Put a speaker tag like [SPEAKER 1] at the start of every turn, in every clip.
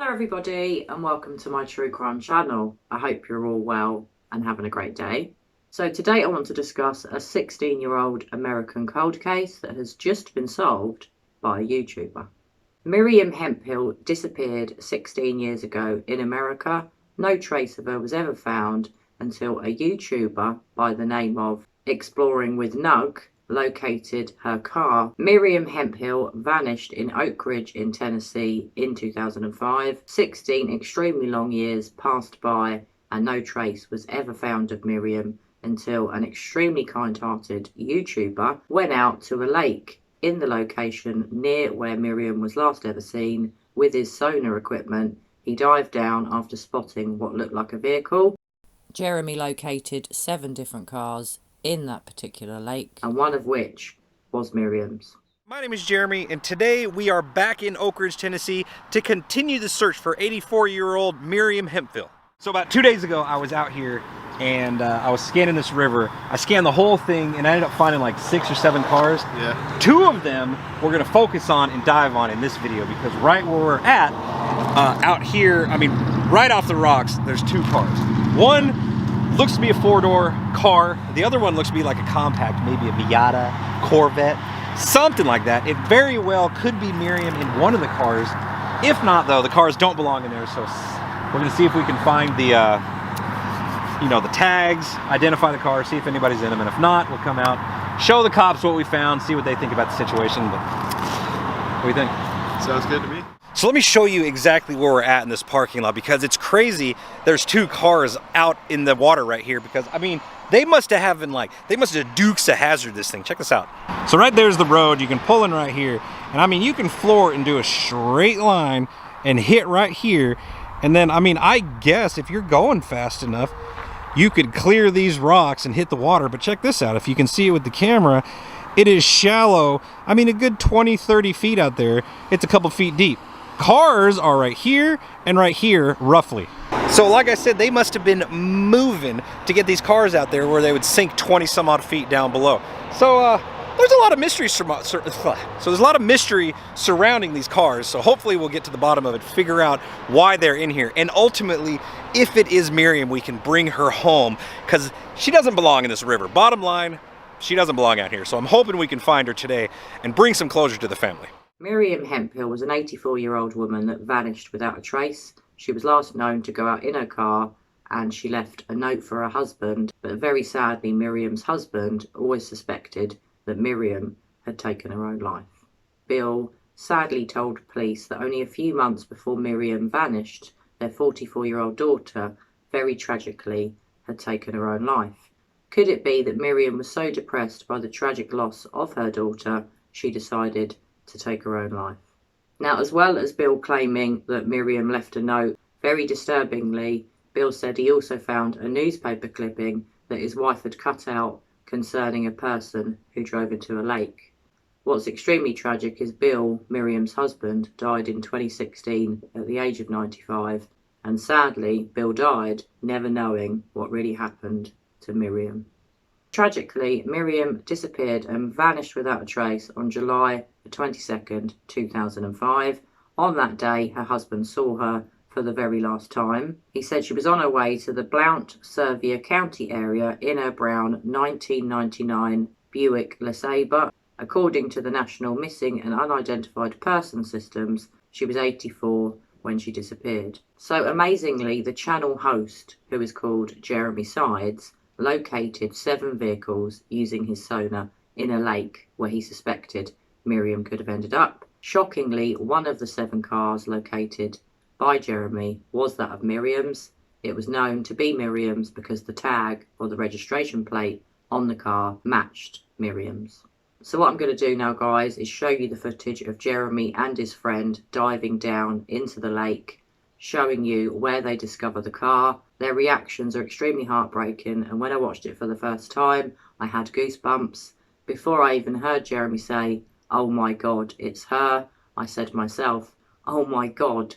[SPEAKER 1] Hello everybody and welcome to my true crime channel. I hope you're all well and having a great day. So today I want to discuss a 16-year-old American cold case that has just been solved by a YouTuber. Miriam Hemphill disappeared 16 years ago in America. No trace of her was ever found until a YouTuber by the name of Exploring with Nug located her car. Miriam Hemphill vanished in Oak Ridge in Tennessee in 2005. 16 extremely long years passed by and no trace was ever found of Miriam until an extremely kind-hearted YouTuber went out to a lake in the location near where Miriam was last ever seen with his sonar equipment. He dived down after spotting what looked like a vehicle. Jeremy located 7 different cars in that particular lake, and one of which was Miriam's.
[SPEAKER 2] My name is Jeremy, and today we are back in Oak Ridge, Tennessee to continue the search for 84-year-old Miriam Hemphill. So about 2 days ago, I was out here and I was scanning this river. I scanned the whole thing and I ended up finding like 6 or 7 cars. Yeah. 2 of them we're gonna focus on and dive on in this video because right where we're at, out here, I mean, right off the rocks, there's 2 cars. One looks to be a 4-door car. The other one looks to be like a compact, maybe a Miata, Corvette, something like that. It very well could be Miriam in one of the cars. If not, though, the cars don't belong in there. So we're gonna see if we can find the, the tags, identify the car, see if anybody's in them, and if not, we'll come out, show the cops what we found, see what they think about the situation. But what do you think?
[SPEAKER 3] Sounds good to me.
[SPEAKER 2] So let me show you exactly where we're at in this parking lot because it's crazy. There's 2 cars out in the water right here because, I mean, they must have Dukes a hazard this thing. Check this out. So right there's the road. You can pull in right here. And I mean, you can floor it and do a straight line and hit right here. And then, I mean, I guess if you're going fast enough, you could clear these rocks and hit the water. But check this out. If you can see it with the camera, it is shallow. I mean, a good 20, 30 feet out there. It's a couple feet deep. Cars are right here and right here, roughly. So like I said, they must have been moving to get these cars out there where they would sink 20 some odd feet down below. So there's a lot of mystery surrounding these cars. So hopefully we'll get to the bottom of it, figure out why they're in here. And ultimately, if it is Miriam, we can bring her home because she doesn't belong in this river. Bottom line, she doesn't belong out here. So I'm hoping we can find her today and bring some closure to the family.
[SPEAKER 1] Miriam Hemphill was an 84-year-old woman that vanished without a trace. She was last known to go out in her car and she left a note for her husband, but very sadly Miriam's husband always suspected that Miriam had taken her own life. Bill sadly told police that only a few months before Miriam vanished, their 44-year-old daughter, very tragically, had taken her own life. Could it be that Miriam was so depressed by the tragic loss of her daughter, she decided to take her own life? Now, as well as Bill claiming that Miriam left a note, very disturbingly, Bill said he also found a newspaper clipping that his wife had cut out concerning a person who drove into a lake. What's extremely tragic is Bill, Miriam's husband, died in 2016 at the age of 95, and sadly, Bill died never knowing what really happened to Miriam. Tragically, Miriam disappeared and vanished without a trace on July 22nd, 2005. On that day, her husband saw her for the very last time. He said she was on her way to the Blount-Sevier County area in her brown 1999 Buick LeSabre. According to the National Missing and Unidentified Person Systems, she was 84 when she disappeared. So amazingly, the channel host, who is called Jeremy Sides, located 7 vehicles using his sonar in a lake where he suspected Miriam could have ended up. Shockingly, one of the 7 cars located by Jeremy was that of Miriam's. It was known to be Miriam's because the tag or the registration plate on the car matched Miriam's. So what I'm going to do now, guys, is show you the footage of Jeremy and his friend diving down into the lake, showing you where they discover the car. Their reactions are extremely heartbreaking, and when I watched it for the first time, I had goosebumps. Before I even heard Jeremy say, "Oh my God, it's her," I said to myself, "Oh my God,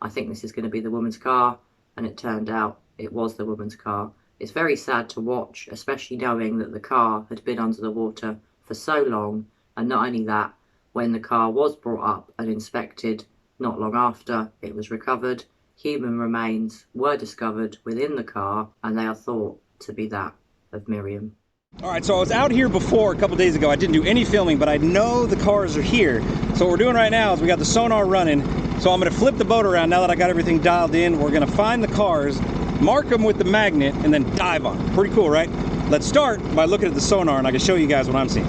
[SPEAKER 1] I think this is going to be the woman's car," and it turned out it was the woman's car. It's very sad to watch, especially knowing that the car had been under the water for so long, and not only that, when the car was brought up and inspected Not long after it was recovered, human remains were discovered within the car, and they are thought to be that of Miriam.
[SPEAKER 2] All right, so I was out here before a couple days ago. I didn't do any filming, but I know the cars are here. So what we're doing right now is we got the sonar running. So I'm gonna flip the boat around now that I got everything dialed in. We're gonna find the cars, mark them with the magnet, and then dive on them. Pretty cool, right? Let's start by looking at the sonar, and I can show you guys what I'm seeing.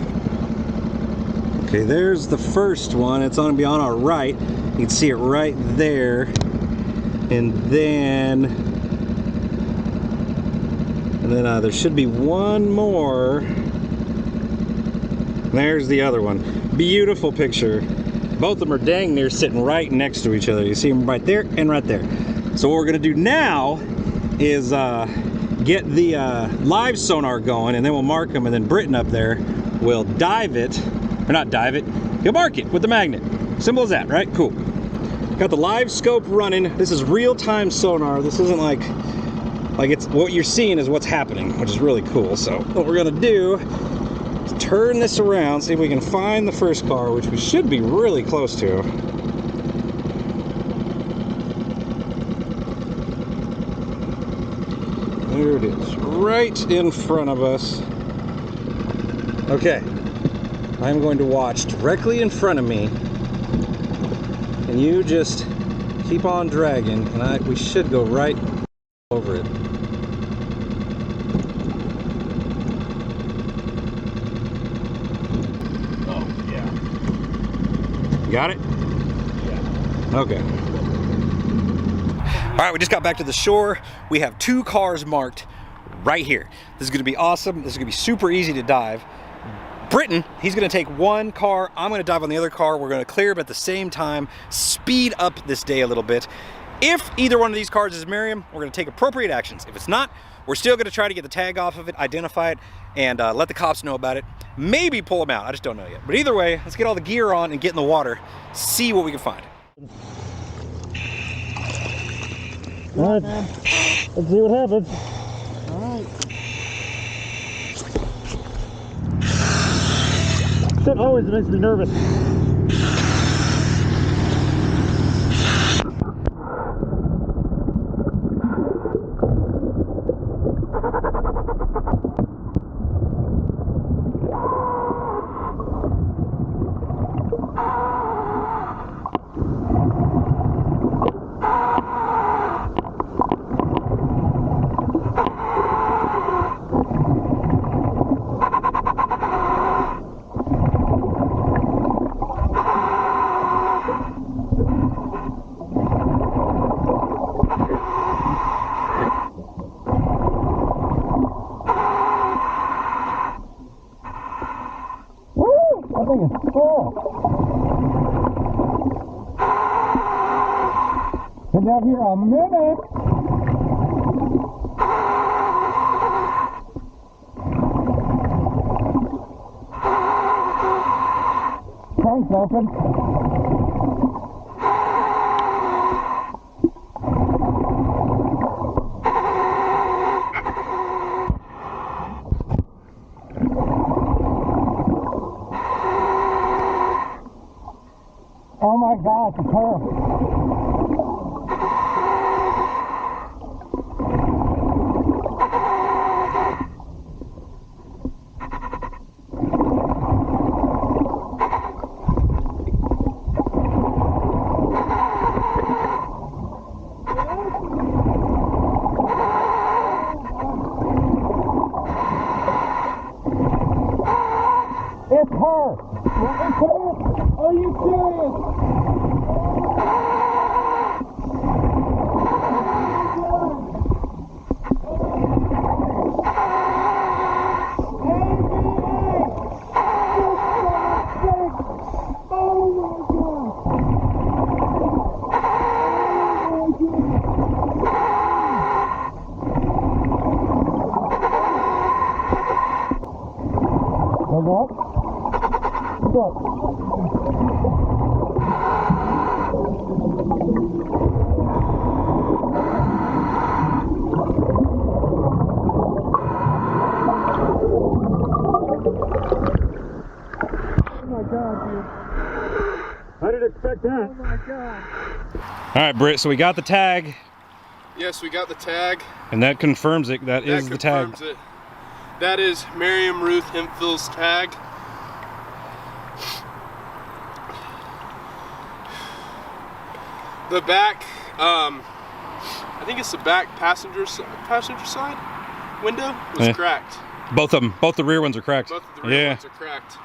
[SPEAKER 2] Okay, there's the first one. It's gonna be on our right. You can see it right there. And then there should be one more. There's the other one. Beautiful picture. Both of them are dang near sitting right next to each other. You see them right there and right there. So what we're gonna do now is get the live sonar going, and then we'll mark them, and then Britton up there will dive it, or not dive it, he'll mark it with the magnet. Simple as that, right? Cool. Got the live scope running. This is real-time sonar. This isn't like it's what you're seeing is what's happening, which is really cool. So what we're gonna do is turn this around, see if we can find the first car, which we should be really close to. There it is, right in front of us. Okay, I'm going to watch directly in front of me, and you just keep on dragging, and we should go right over it. Oh, yeah. Got it? Yeah. Okay. All right, we just got back to the shore. We have 2 cars marked right here. This is gonna be awesome. This is gonna be super easy to dive. Britton, he's gonna take one car. I'm gonna dive on the other car. We're gonna clear them at the same time, speed up this day a little bit. If either one of these cars is Miriam, we're gonna take appropriate actions. If it's not, we're still gonna try to get the tag off of it, identify it, and let the cops know about it. Maybe pull them out, I just don't know yet. But either way, let's get all the gear on and get in the water, see what we can find.
[SPEAKER 3] All right, let's see what happens. All right. That always makes me nervous. Been down here a minute. Trunk's open. Oh my gosh, it's her. It's her! It's her! Are you serious? Go up. Go up. Oh my God, dude. I didn't didn't expect that. Oh my God.
[SPEAKER 2] All right, Britt, so we got the tag.
[SPEAKER 4] Yes, we got the tag.
[SPEAKER 2] And that confirms it. That is the tag.
[SPEAKER 4] It. That is Miriam Ruth Hempfield's tag. The back, I think it's the back passenger side window was cracked.
[SPEAKER 2] Both of them, both the rear ones are cracked.
[SPEAKER 4] Both of the rear ones are cracked.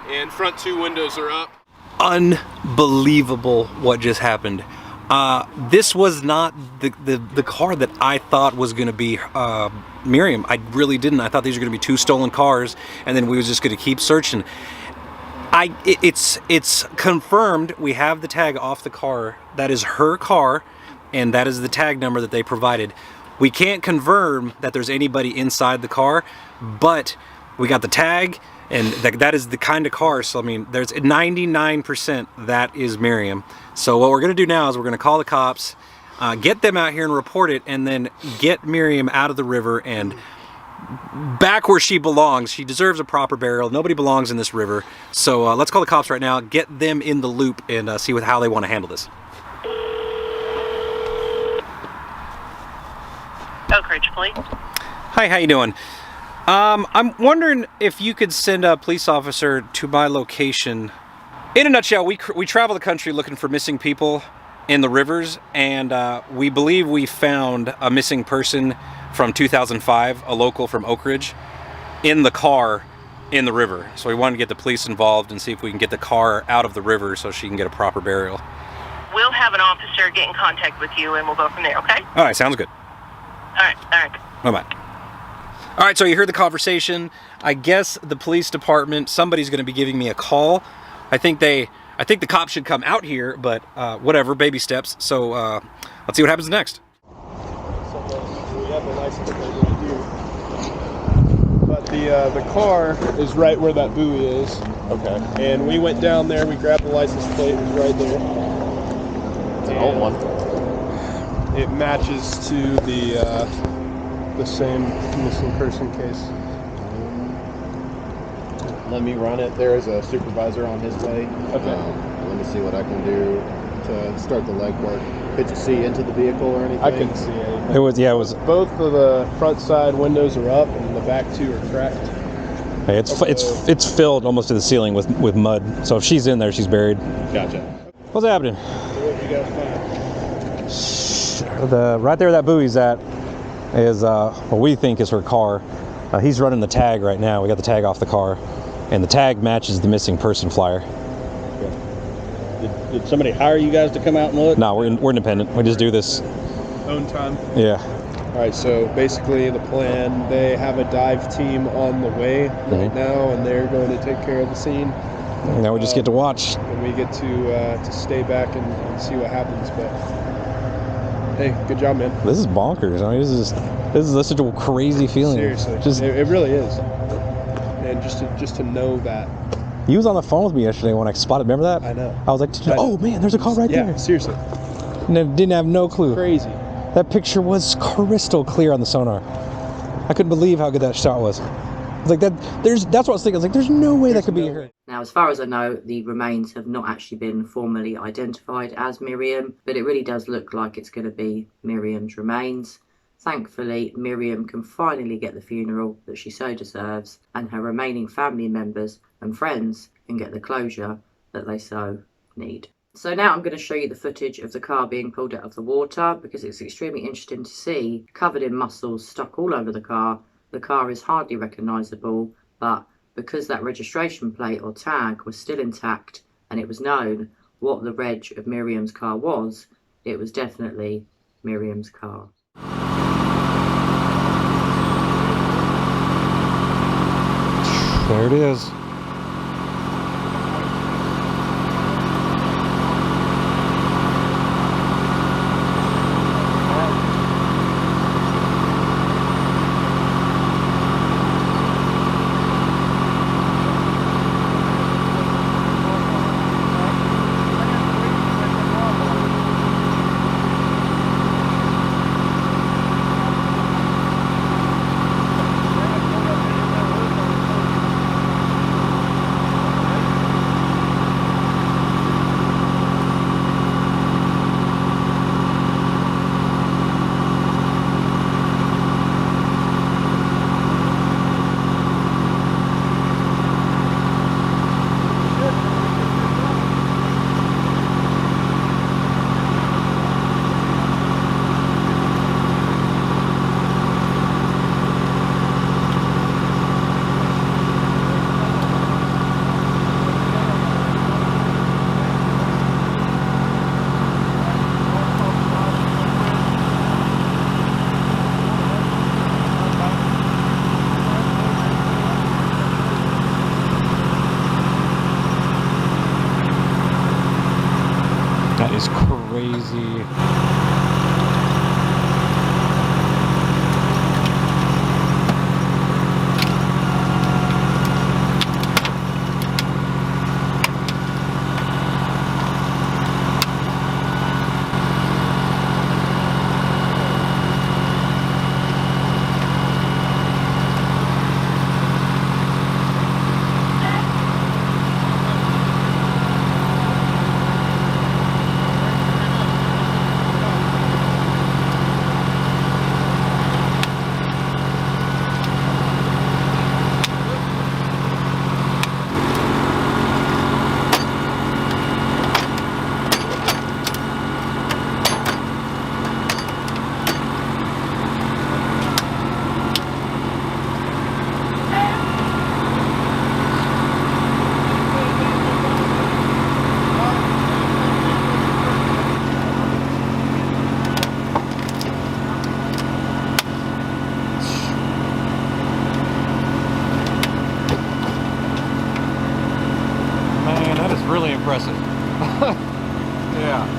[SPEAKER 4] And front two windows are up. Unbelievable what just happened. This was not the car that I thought was going to be Miriam. I really didn't. I thought these were going to be two stolen cars, and then we was just going to keep searching. It's confirmed. We have the tag off the car. That is her car, and that is the tag number that they provided. We can't confirm that there's anybody inside the car, but we got the tag, and that is the kind of car. So I mean, there's 99% that is Miriam. So what we're gonna do now is we're gonna call the cops, get them out here and report it, and then get Miriam out of the river and back where she belongs. She deserves a proper burial. Nobody belongs in this river. So let's call the cops right now, get them in the loop, and see how they want to handle this.
[SPEAKER 5] Oak Ridge Police.
[SPEAKER 2] Hi, how you doing? I'm wondering if you could send a police officer to my location. In a nutshell, we travel the country looking for missing people in the rivers, and we believe we found a missing person from 2005, a local from Oak Ridge, in the car in the river. So we wanted to get the police involved and see if we can get the car out of the river so she can get a proper burial.
[SPEAKER 5] We'll have an officer get in contact with you and we'll go from there, okay?
[SPEAKER 2] All right, sounds good.
[SPEAKER 5] All right.
[SPEAKER 2] Bye-bye. All right, so you heard the conversation. I guess the police department, somebody's going to be giving me a call. I think the cops should come out here, but whatever, baby steps. So let's see what happens next.
[SPEAKER 4] We have the license plate right here. But the car is right where that buoy is. Okay. And we went down there, we grabbed the license plate, it was right there. It's an old one. It matches to the same missing person case.
[SPEAKER 6] Let me run it. There is a supervisor on his way.
[SPEAKER 4] Okay.
[SPEAKER 6] Let me see what I can do to start the legwork. Could you see into the vehicle or anything?
[SPEAKER 4] I couldn't see anything.
[SPEAKER 2] It was
[SPEAKER 4] Both of the front side windows are up and the back two are cracked.
[SPEAKER 2] Hey, it's filled almost to the ceiling with mud. So if she's in there, she's buried.
[SPEAKER 6] Gotcha.
[SPEAKER 2] What's happening?
[SPEAKER 4] So what you guys find?
[SPEAKER 2] Right there, that buoy's at is what we think is her car. He's running the tag right now. We got the tag off the car, and the tag matches the missing person flyer.
[SPEAKER 7] Did somebody hire you guys to come out and look?
[SPEAKER 2] No, we're independent. We just do this.
[SPEAKER 4] Own time.
[SPEAKER 2] Yeah.
[SPEAKER 4] All right, so basically the plan, they have a dive team on the way right now, and they're going to take care of the scene.
[SPEAKER 2] And now we just get to watch.
[SPEAKER 4] And we get to stay back and see what happens. But hey, good job, man.
[SPEAKER 2] This is bonkers. I mean, this is such a crazy feeling.
[SPEAKER 4] Seriously, it really is. And just to know that.
[SPEAKER 2] He was on the phone with me yesterday when I spotted. Remember that?
[SPEAKER 4] I know.
[SPEAKER 2] I was like, oh man, there's a car right there.
[SPEAKER 4] Yeah, seriously.
[SPEAKER 2] And didn't have no clue.
[SPEAKER 4] Crazy.
[SPEAKER 2] That picture was crystal clear on the sonar. I couldn't believe how good that shot was. It's like that. That's what I was thinking. I was like, there's no way that could be her.
[SPEAKER 1] Now, as far as I know, the remains have not actually been formally identified as Miriam, but it really does look like it's going to be Miriam's remains. Thankfully, Miriam can finally get the funeral that she so deserves, and her remaining family members and friends can get the closure that they so need. So now I'm going to show you the footage of the car being pulled out of the water, because it's extremely interesting to see. Covered in mussels stuck all over the car is hardly recognisable, but because that registration plate or tag was still intact and it was known what the reg of Miriam's car was, it was definitely Miriam's car.
[SPEAKER 2] There it is.
[SPEAKER 4] That is crazy. Man, that is really impressive. Yeah.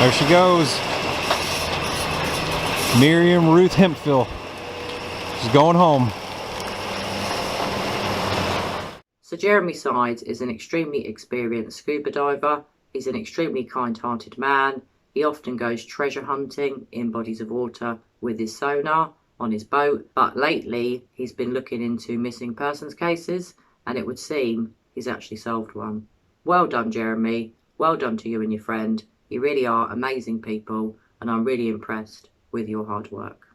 [SPEAKER 4] There she goes. Miriam Ruth Hemphill. She's going home.
[SPEAKER 1] So Jeremy Sides is an extremely experienced scuba diver. He's an extremely kind-hearted man. He often goes treasure hunting in bodies of water with his sonar on his boat. But lately, he's been looking into missing persons cases, and it would seem he's actually solved one. Well done, Jeremy. Well done to you and your friend. You really are amazing people, and I'm really impressed with your hard work.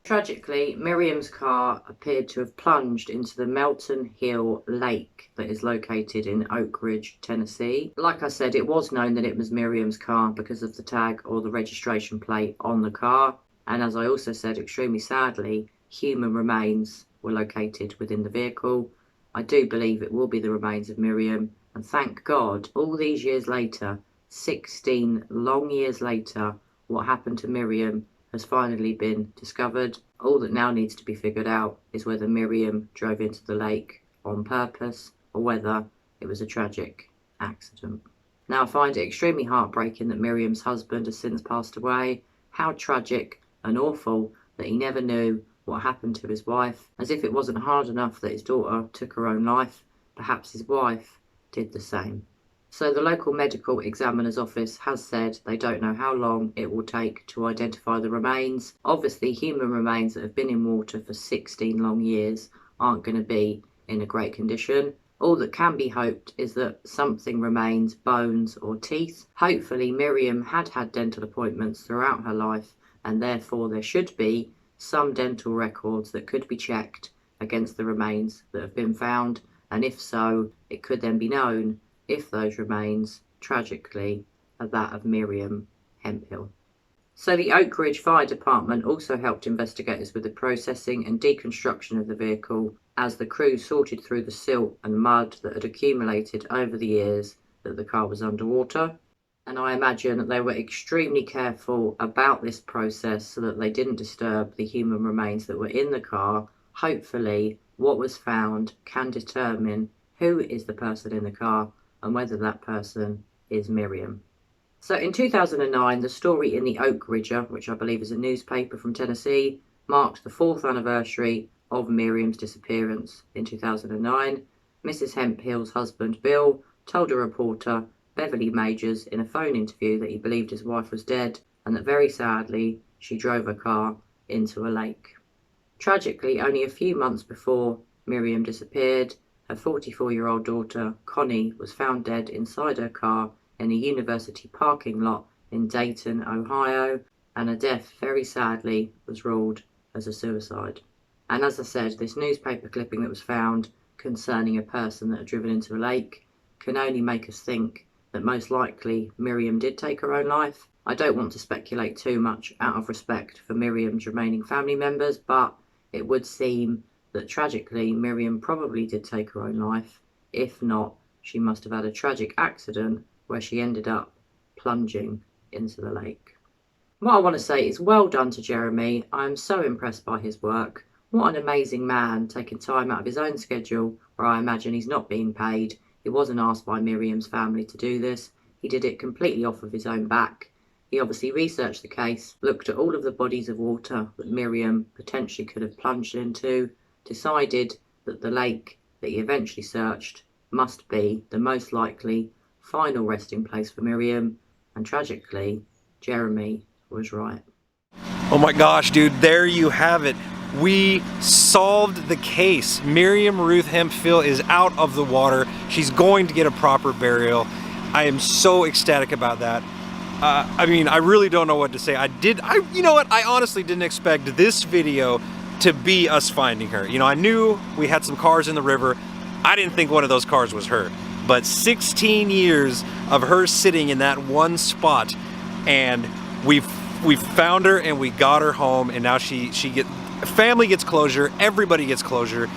[SPEAKER 1] Tragically, Miriam's car appeared to have plunged into the Melton Hill Lake that is located in Oak Ridge, Tennessee. Like I said, it was known that it was Miriam's car because of the tag or the registration plate on the car. And as I also said, extremely sadly, human remains were located within the vehicle. I do believe it will be the remains of Miriam, and thank God, all these years later, 16 long years later, what happened to Miriam has finally been discovered. All that now needs to be figured out is whether Miriam drove into the lake on purpose or whether it was a tragic accident. Now, I find it extremely heartbreaking that Miriam's husband has since passed away. How tragic and awful that he never knew what happened to his wife. As if it wasn't hard enough that his daughter took her own life, perhaps his wife did the same. So the local medical examiner's office has said they don't know how long it will take to identify the remains. Obviously, human remains that have been in water for 16 long years aren't going to be in a great condition. All that can be hoped is that something remains, bones or teeth. Hopefully, Miriam had had dental appointments throughout her life, and therefore there should be some dental records that could be checked against the remains that have been found. And if so, it could then be known if those remains, tragically, are that of Miriam Hemphill. So the Oak Ridge Fire Department also helped investigators with the processing and deconstruction of the vehicle as the crew sorted through the silt and mud that had accumulated over the years that the car was underwater. And I imagine that they were extremely careful about this process so that they didn't disturb the human remains that were in the car. Hopefully, what was found can determine who is the person in the car and whether that person is Miriam. So in 2009, the story in the Oak Ridger, which I believe is a newspaper from Tennessee, marked the 4th anniversary of Miriam's disappearance. In 2009, Mrs. Hemphill's husband, Bill, told a reporter, Beverly Majors, in a phone interview that he believed his wife was dead and that very sadly, she drove her car into a lake. Tragically, only a few months before Miriam disappeared, her 44-year-old daughter, Connie, was found dead inside her car in a university parking lot in Dayton, Ohio, and her death, very sadly, was ruled as a suicide. And as I said, this newspaper clipping that was found concerning a person that had driven into a lake can only make us think that most likely Miriam did take her own life. I don't want to speculate too much out of respect for Miriam's remaining family members, but it would seem that tragically Miriam probably did take her own life. If not, she must have had a tragic accident where she ended up plunging into the lake. What I want to say is well done to Jeremy. I am so impressed by his work. What an amazing man, taking time out of his own schedule, where I imagine he's not being paid. He wasn't asked by Miriam's family to do this. He did it completely off of his own back. He obviously researched the case, looked at all of the bodies of water that Miriam potentially could have plunged into, decided that the lake that he eventually searched must be the most likely final resting place for Miriam, and tragically, Jeremy was right.
[SPEAKER 4] Oh my gosh, dude, there you have it. We solved the case. Miriam Ruth Hemphill is out of the water. She's going to get a proper burial. I am so ecstatic about that. I mean, I really don't know what to say. You know what? I honestly didn't expect this video to be us finding her. You know, I knew we had some cars in the river. I didn't think one of those cars was her. But 16 years of her sitting in that one spot, and we found her and we got her home, and now family gets closure, everybody gets closure.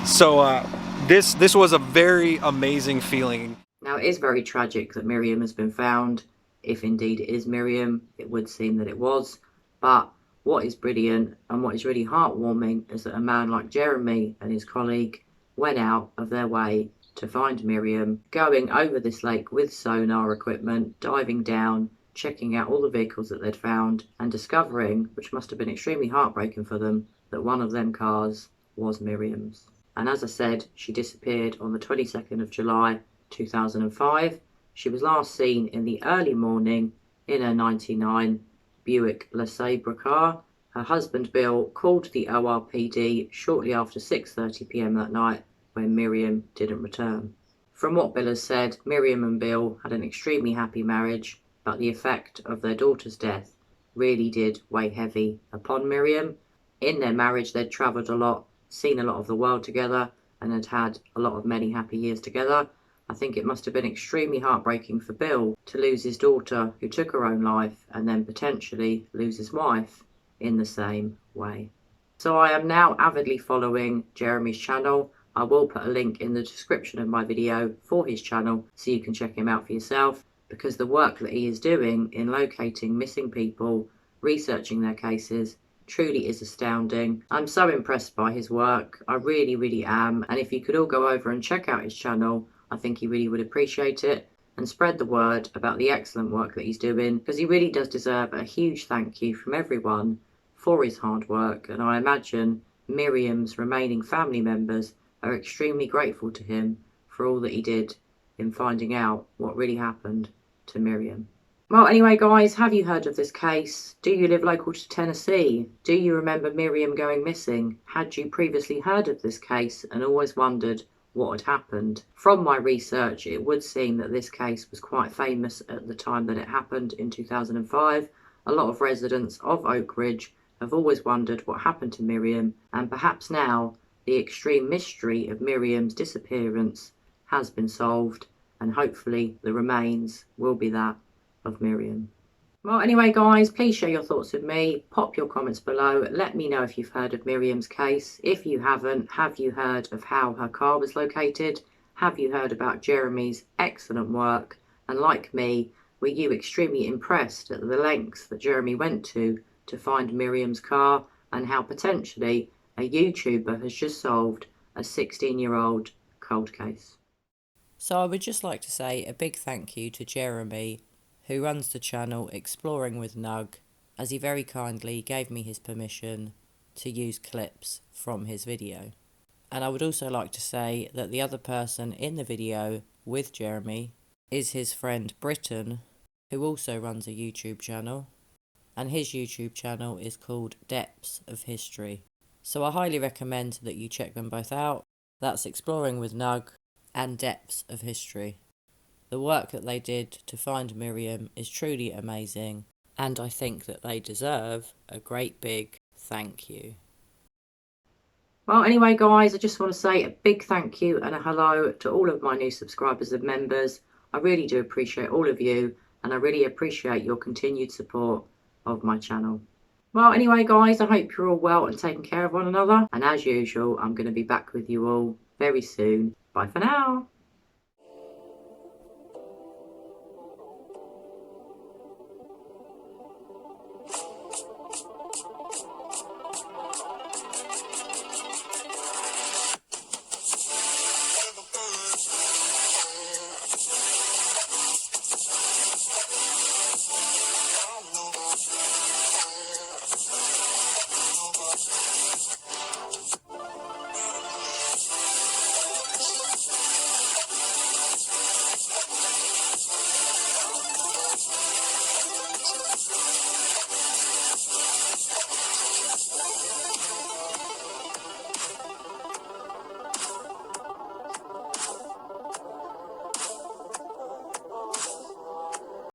[SPEAKER 4] So this was a very amazing feeling.
[SPEAKER 1] Now, it is very tragic that Miriam has been found. If indeed it is Miriam, it would seem that it was. But what is brilliant and what is really heartwarming is that a man like Jeremy and his colleague went out of their way to find Miriam, going over this lake with sonar equipment, diving down, checking out all the vehicles that they'd found, and discovering, which must have been extremely heartbreaking for them, that one of them cars was Miriam's. And as I said, she disappeared on the 22nd of July 2005. She was last seen in the early morning in her 99 Buick LeSabre car. Her husband Bill called the ORPD shortly after 6:30 p.m. that night when Miriam didn't return. From what Bill has said, Miriam and Bill had an extremely happy marriage, but the effect of their daughter's death really did weigh heavy upon Miriam. In their marriage, they'd travelled a lot, seen a lot of the world together, and had had a lot of many happy years together. I think it must have been extremely heartbreaking for Bill to lose his daughter, who took her own life, and then potentially lose his wife in the same way. So I am now avidly following Jeremy's channel. I will put a link in the description of my video for his channel so you can check him out for yourself, because the work that he is doing in locating missing people, researching their cases, truly is astounding. I'm so impressed by his work. I really, really am. And if you could all go over and check out his channel, I think he really would appreciate it, and spread the word about the excellent work that he's doing, because he really does deserve a huge thank you from everyone for his hard work. And I imagine Miriam's remaining family members are extremely grateful to him for all that he did in finding out what really happened to Miriam. Well, anyway, guys, have you heard of this case? Do you live local to Tennessee? Do you remember Miriam going missing? Had you previously heard of this case and always wondered what had happened? From my research, it would seem that this case was quite famous at the time that it happened in 2005. A lot of residents of Oak Ridge have always wondered what happened to Miriam, and perhaps now the extreme mystery of Miriam's disappearance has been solved, and hopefully the remains will be that of Miriam. Well, anyway, guys, please share your thoughts with me. Pop your comments below. Let me know if you've heard of Miriam's case. If you haven't, have you heard of how her car was located? Have you heard about Jeremy's excellent work? And like me, were you extremely impressed at the lengths that Jeremy went to find Miriam's car, and how potentially a YouTuber has just solved a 16-year-old cold case?
[SPEAKER 8] So I would just like to say a big thank you to Jeremy, who runs the channel Exploring with Nug, as he very kindly gave me his permission to use clips from his video. And I would also like to say that the other person in the video with Jeremy is his friend Britton, who also runs a YouTube channel, and his YouTube channel is called Depths of History. So I highly recommend that you check them both out. That's Exploring with Nug and Depths of History. The work that they did to find Miriam is truly amazing, and I think that they deserve a great big thank you.
[SPEAKER 1] Well, anyway, guys, I just want to say a big thank you and a hello to all of my new subscribers and members. I really do appreciate all of you, and I really appreciate your continued support of my channel. Well, anyway, guys, I hope you're all well and taking care of one another. And as usual, I'm going to be back with you all very soon. Bye for now.